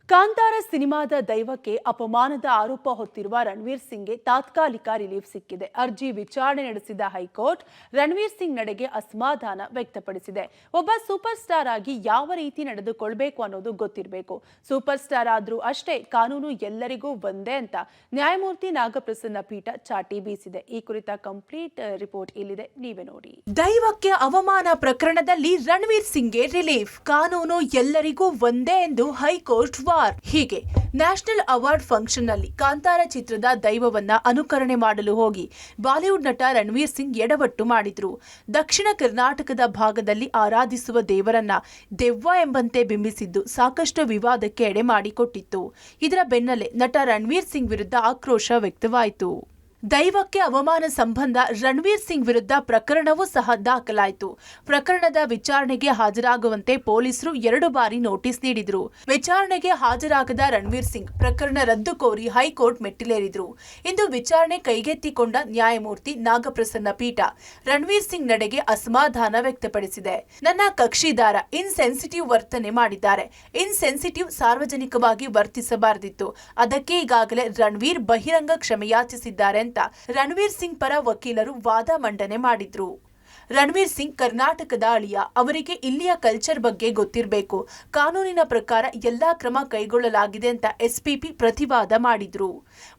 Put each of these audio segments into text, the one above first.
ಕಾಂತಾರ ಸಿನಿಮಾದ ದೈವಕ್ಕೆ ಅಪಮಾನದ ಆರೋಪ ಹೊತ್ತಿರುವ ರಣವೀರ್ ಸಿಂಗ್ಗೆ ತಾತ್ಕಾಲಿಕ ರಿಲೀಫ್ ಸಿಕ್ಕಿದೆ. ಅರ್ಜಿ ವಿಚಾರಣೆ ನಡೆಸಿದ ಹೈಕೋರ್ಟ್ ರಣವೀರ್ ಸಿಂಗ್ ನಡೆಗೆ ಅಸಮಾಧಾನ ವ್ಯಕ್ತಪಡಿಸಿದೆ. ಒಬ್ಬ ಸೂಪರ್ ಸ್ಟಾರ್ ಆಗಿ ಯಾವ ರೀತಿ ನಡೆದುಕೊಳ್ಬೇಕು ಅನ್ನೋದು ಗೊತ್ತಿರಬೇಕು. ಸೂಪರ್ ಸ್ಟಾರ್ ಆದ್ರೂ ಅಷ್ಟೇ, ಕಾನೂನು ಎಲ್ಲರಿಗೂ ಒಂದೇ ಅಂತ ನ್ಯಾಯಮೂರ್ತಿ ನಾಗಪ್ರಸನ್ನ ಪೀಠ ಚಾಟಿ ಬೀಸಿದೆ. ಈ ಕುರಿತ ಕಂಪ್ಲೀಟ್ ರಿಪೋರ್ಟ್ ಇಲ್ಲಿದೆ, ನೀವೇ ನೋಡಿ. ದೈವಕ್ಕೆ ಅವಮಾನ ಪ್ರಕರಣದಲ್ಲಿ ರಣವೀರ್ ಸಿಂಗ್ಗೆ ರಿಲೀಫ್, ಕಾನೂನು ಎಲ್ಲರಿಗೂ ಒಂದೇ ಎಂದು ಹೈಕೋರ್ಟ್ ಹೀಗೆ ನ್ಯಾಷನಲ್ ಅವಾರ್ಡ್ ಫಂಕ್ಷನ್ ನಲ್ಲಿ ಕಾಂತಾರ ಚಿತ್ರದ ದೈವವನ್ನ ಅನುಕರಣೆ ಮಾಡಲು ಹೋಗಿ ಬಾಲಿವುಡ್ ನಟ ರಣವೀರ್ ಸಿಂಗ್ ಎಡವಟ್ಟು ಮಾಡಿದ್ರು. ದಕ್ಷಿಣ ಕರ್ನಾಟಕದ ಭಾಗದಲ್ಲಿ ಆರಾಧಿಸುವ ದೇವರನ್ನ ದೆವ್ವ ಎಂಬಂತೆ ಬಿಂಬಿಸಿದ್ದು ಸಾಕಷ್ಟು ವಿವಾದಕ್ಕೆ ಎಡೆ ಮಾಡಿಕೊಟ್ಟಿತ್ತು. ಇದರ ಬೆನ್ನಲ್ಲೇ ನಟ ರಣವೀರ್ ಸಿಂಗ್ ವಿರುದ್ಧ ಆಕ್ರೋಶ ವ್ಯಕ್ತವಾಯಿತು. ದೈವಕ್ಕೆ ಅವಮಾನ ಸಂಬಂಧ ರಣವೀರ್ ಸಿಂಗ್ ವಿರುದ್ಧ ಪ್ರಕರಣವೂ ಸಹ ದಾಖಲಾಯಿತು. ಪ್ರಕರಣದ ವಿಚಾರಣೆಗೆ ಹಾಜರಾಗುವಂತೆ ಪೊಲೀಸರು 2 ಬಾರಿ ನೋಟಿಸ್ ನೀಡಿದ್ರು. ವಿಚಾರಣೆಗೆ ಹಾಜರಾಗದ ರಣವೀರ್ ಸಿಂಗ್ ಪ್ರಕರಣ ರದ್ದು ಕೋರಿ ಹೈಕೋರ್ಟ್ ಮೆಟ್ಟಿಲೇರಿದ್ರು. ಇಂದು ವಿಚಾರಣೆ ಕೈಗೆತ್ತಿಕೊಂಡ ನ್ಯಾಯಮೂರ್ತಿ ನಾಗಪ್ರಸನ್ನ ಪೀಠ ರಣವೀರ್ ಸಿಂಗ್ ನಡೆಗೆ ಅಸಮಾಧಾನ ವ್ಯಕ್ತಪಡಿಸಿದೆ. ನನ್ನ ಕಕ್ಷಿದಾರ ಇನ್ಸೆನ್ಸಿಟಿವ್ ವರ್ತನೆ ಮಾಡಿದ್ದಾರೆ. ಇನ್ಸೆನ್ಸಿಟಿವ್ ಸಾರ್ವಜನಿಕವಾಗಿ ವರ್ತಿಸಬಾರದಿತ್ತು. ಅದಕ್ಕೆ ಈಗಾಗಲೇ ರಣವೀರ್ ಬಹಿರಂಗ ಕ್ಷಮೆಯಾಚಿಸಿದ್ದಾರೆ ಅಂತ ರಣವೀರ್ ಸಿಂಗ್ ಪರ ವಕೀಲರು ವಾದ ಮಂಡನೆ ಮಾಡಿದ್ರು. ರಣವೀರ್ ಸಿಂಗ್ ಕರ್ನಾಟಕದ ಅಳಿಯ, ಅವರಿಗೆ ಇಲ್ಲಿಯ ಕಲ್ಚರ್ ಬಗ್ಗೆ ಗೊತ್ತಿರಬೇಕು. ಕಾನೂನಿನ ಪ್ರಕಾರ ಎಲ್ಲಾ ಕ್ರಮ ಕೈಗೊಳ್ಳಲಾಗಿದೆ ಅಂತ ಎಸ್ಪಿಪಿ ಪ್ರತಿವಾದ ಮಾಡಿದ್ರು.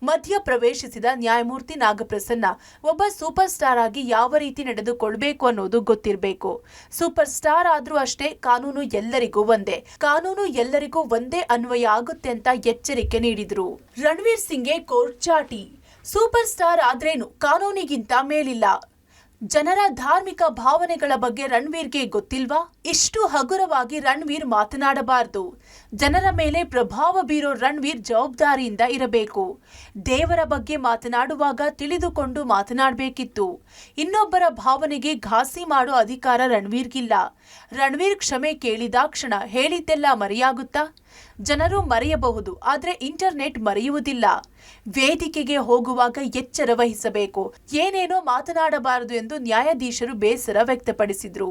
ಮಧ್ಯ ಪ್ರವೇಶಿಸಿದ ನ್ಯಾಯಮೂರ್ತಿ ನಾಗಪ್ರಸನ್ನ, ಒಬ್ಬ ಸೂಪರ್ ಸ್ಟಾರ್ ಆಗಿ ಯಾವ ರೀತಿ ನಡೆದುಕೊಳ್ಬೇಕು ಅನ್ನೋದು ಗೊತ್ತಿರಬೇಕು. ಸೂಪರ್ ಸ್ಟಾರ್ ಆದ್ರೂ ಅಷ್ಟೇ, ಕಾನೂನು ಎಲ್ಲರಿಗೂ ಒಂದೇ. ಕಾನೂನು ಎಲ್ಲರಿಗೂ ಒಂದೇ ಅನ್ವಯ ಆಗುತ್ತೆ ಅಂತ ಎಚ್ಚರಿಕೆ ನೀಡಿದ್ರು. ರಣವೀರ್ ಸಿಂಗ್ಗೆ ಕೋರ್ಟ್ ಚಾಟಿ, ಸೂಪರ್ ಸ್ಟಾರ್ ಆದ್ರೇನು, ಕಾನೂನಿಗಿಂತ ಮೇಲಿಲ್ಲ. ಜನರ ಧಾರ್ಮಿಕ ಭಾವನೆಗಳ ಬಗ್ಗೆ ರಣವೀರ್ಗೆ ಗೊತ್ತಿಲ್ವಾ? ಇಷ್ಟು ಹಗುರವಾಗಿ ರಣವೀರ್ ಮಾತನಾಡಬಾರದು. ಜನರ ಮೇಲೆ ಪ್ರಭಾವ ಬೀರೋ ರಣವೀರ್ ಜವಾಬ್ದಾರಿಯಿಂದ ಇರಬೇಕು. ದೇವರ ಬಗ್ಗೆ ಮಾತನಾಡುವಾಗ ತಿಳಿದುಕೊಂಡು ಮಾತನಾಡಬೇಕಿತ್ತು. ಇನ್ನೊಬ್ಬರ ಭಾವನೆಗೆ ಘಾಸಿ ಮಾಡೋ ಅಧಿಕಾರ ರಣವೀರ್ಗಿಲ್ಲ. ರಣವೀರ್ ಕ್ಷಮೆ ಕೇಳಿದಾಕ್ಷಣ ಹೇಳಿದ್ದೆಲ್ಲ ಮರೆಯಾಗುತ್ತಾ? ಜನರು ಮರೆಯಬಹುದು, ಆದರೆ ಇಂಟರ್ನೆಟ್ ಮರೆಯುವುದಿಲ್ಲ. ವೇದಿಕೆಗೆ ಹೋಗುವಾಗ ಎಚ್ಚರ ವಹಿಸಬೇಕು. ಏನೇನೋ ಮಾತನಾಡಬಾರದು ಎಂದು ನ್ಯಾಯಾಧೀಶರು ಬೇಸರ ವ್ಯಕ್ತಪಡಿಸಿದ್ರು.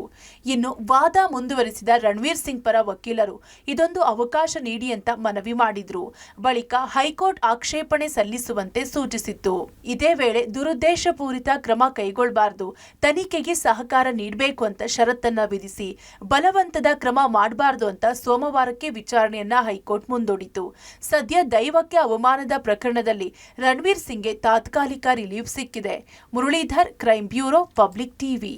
ಇನ್ನು ವಾದ ಮುಂದುವರಿಸಿದ ರಣವೀರ್ ಸಿಂಗ್ ಪರ ವಕೀಲರು ಇದೊಂದು ಅವಕಾಶ ನೀಡಿ ಅಂತ ಮನವಿ ಮಾಡಿದ್ರು. ಬಳಿಕ ಹೈಕೋರ್ಟ್ ಆಕ್ಷೇಪಣೆ ಸಲ್ಲಿಸುವಂತೆ ಸೂಚಿಸಿತ್ತು. ಇದೇ ವೇಳೆ ದುರುದ್ದೇಶಪೂರಿತ ಕ್ರಮ ಕೈಗೊಳ್ಳಬಾರದು, ತನಿಖೆಗೆ ಸಹಕಾರ ನೀಡಬೇಕು ಅಂತ ಷರತ್ತನ್ನ ವಿಧಿಸಿ ಬಲವಂತದ ಕ್ರಮ ಮಾಡಬಾರದು ಅಂತ ಸೋಮವಾರಕ್ಕೆ ವಿಚಾರಣೆಯನ್ನ ಹೈಕೋರ್ಟ್ ಮುಂದೂಡಿತು. ಸದ್ಯ ದೈವಕ್ಕೆ ಅವಮಾನದ ಪ್ರಕರಣದಲ್ಲಿ ರಣವೀರ್ ಸಿಂಗ್ಗೆ ತಾತ್ಕಾಲಿಕ ರಿಲೀಫ್ ಸಿಕ್ಕಿದೆ. Muralidhar, crime bureau, public TV.